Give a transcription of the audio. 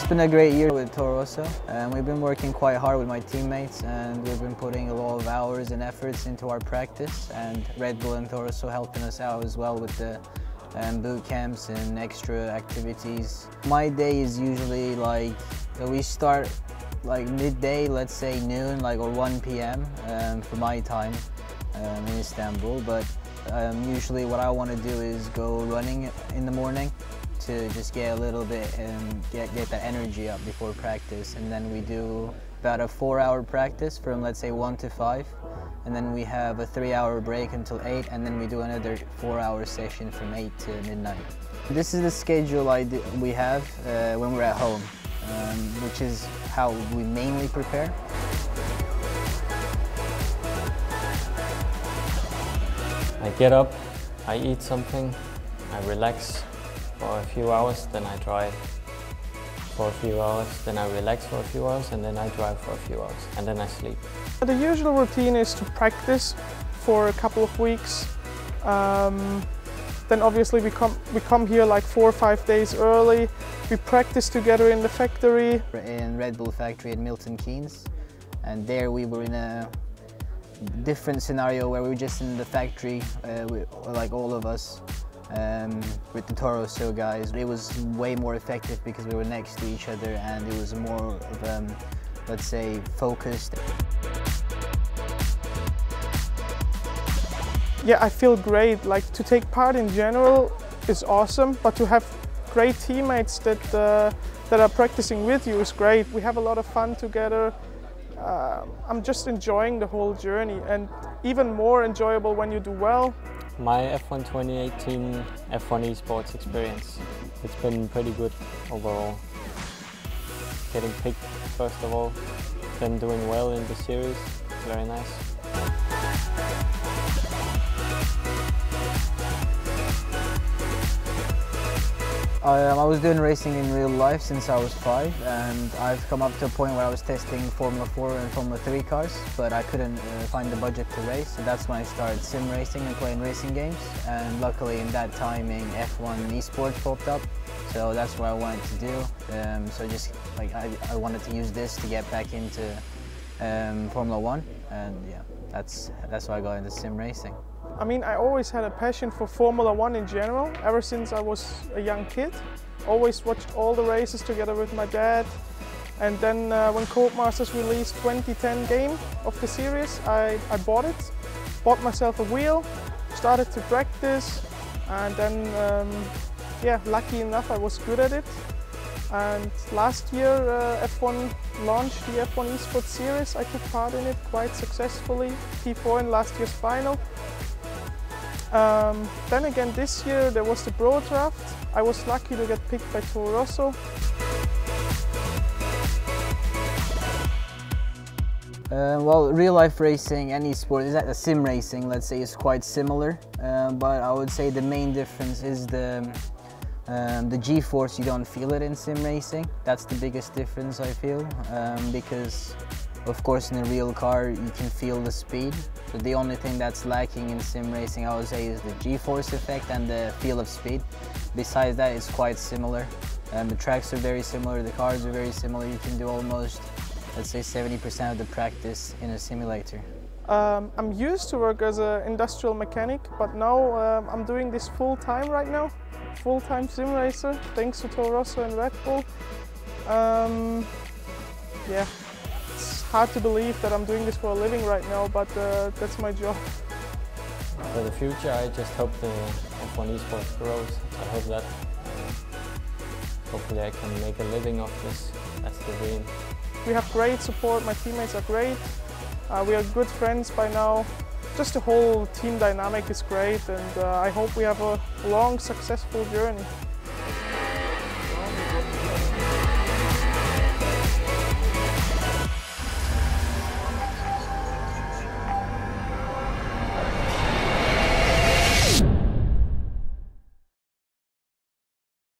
been a great year with Toro Rosso. We've been working quite hard with my teammates, and we've been putting a lot of hours and efforts into our practice, and Red Bull and Toro Rosso helping us out as well with the boot camps and extra activities. My day is usually like, we start like midday, let's say noon, or 1 p.m. For my time in Istanbul, but usually what I want to do is go running in the morning to just get a little bit and get that energy up before practice. And then we do about a 4-hour practice from, let's say, 1 to 5. And then we have a 3-hour break until 8, and then we do another 4-hour session from 8 to midnight. This is the schedule we have when we're at home, which is how we mainly prepare. I get up, I eat something, I relax for a few hours, then I drive for a few hours, then I relax for a few hours, and then I drive for a few hours, and then I sleep. The usual routine is to practice for a couple of weeks. Then obviously we come here like 4 or 5 days early. We practice together in the factory. We're in Red Bull factory in Milton Keynes, and there we were in a different scenario where we were just in the factory, like all of us, with the Toro Rosso guys. It was way more effective because we were next to each other, and it was more of, let's say, focused. Yeah, I feel great. Like, to take part in general is awesome, but to have great teammates that are practicing with you is great. We have a lot of fun together. I'm just enjoying the whole journey, and even more enjoyable when you do well. My F1 2018 F1 Esports experience, it's been pretty good overall. Getting picked first of all, then doing well in the series, it's very nice. I was doing racing in real life since I was 5, and I've come up to a point where I was testing Formula 4 and Formula 3 cars, but I couldn't find the budget to race, so that's when I started sim racing and playing racing games. And luckily in that timing F1 Esports popped up, so that's what I wanted to do. So just like I wanted to use this to get back into Formula 1, and yeah, that's why I got into sim racing. I mean, I always had a passion for Formula 1 in general, ever since I was a young kid. Always watched all the races together with my dad. And then when Codemasters released 2010 game of the series, I bought it, bought myself a wheel, started to practice, and then, yeah, lucky enough I was good at it. And last year F1 launched the F1 Esports series. I took part in it quite successfully, P4 in last year's final. Then again this year there was the Pro Draft. I was lucky to get picked by Toro Rosso. Well, real life racing and esports, a sim racing, let's say, is quite similar, but I would say the main difference is the G-force. You don't feel it in sim racing. That's the biggest difference, I feel, because of course in a real car you can feel the speed. So the only thing that's lacking in sim racing, I would say, is the G-force effect and the feel of speed. Besides that, it's quite similar. The tracks are very similar, the cars are very similar. You can do almost, let's say, 70% of the practice in a simulator. I'm used to work as an industrial mechanic, but now I'm doing this full-time right now. Full-time sim racer, thanks to Toro Rosso and Red Bull. Yeah, it's hard to believe that I'm doing this for a living right now, but that's my job. For the future, I just hope the F1 Esports grows. I hope that hopefully I can make a living off this. That's the dream. We have great support, my teammates are great. We are good friends by now. Just the whole team dynamic is great, and I hope we have a long, successful journey.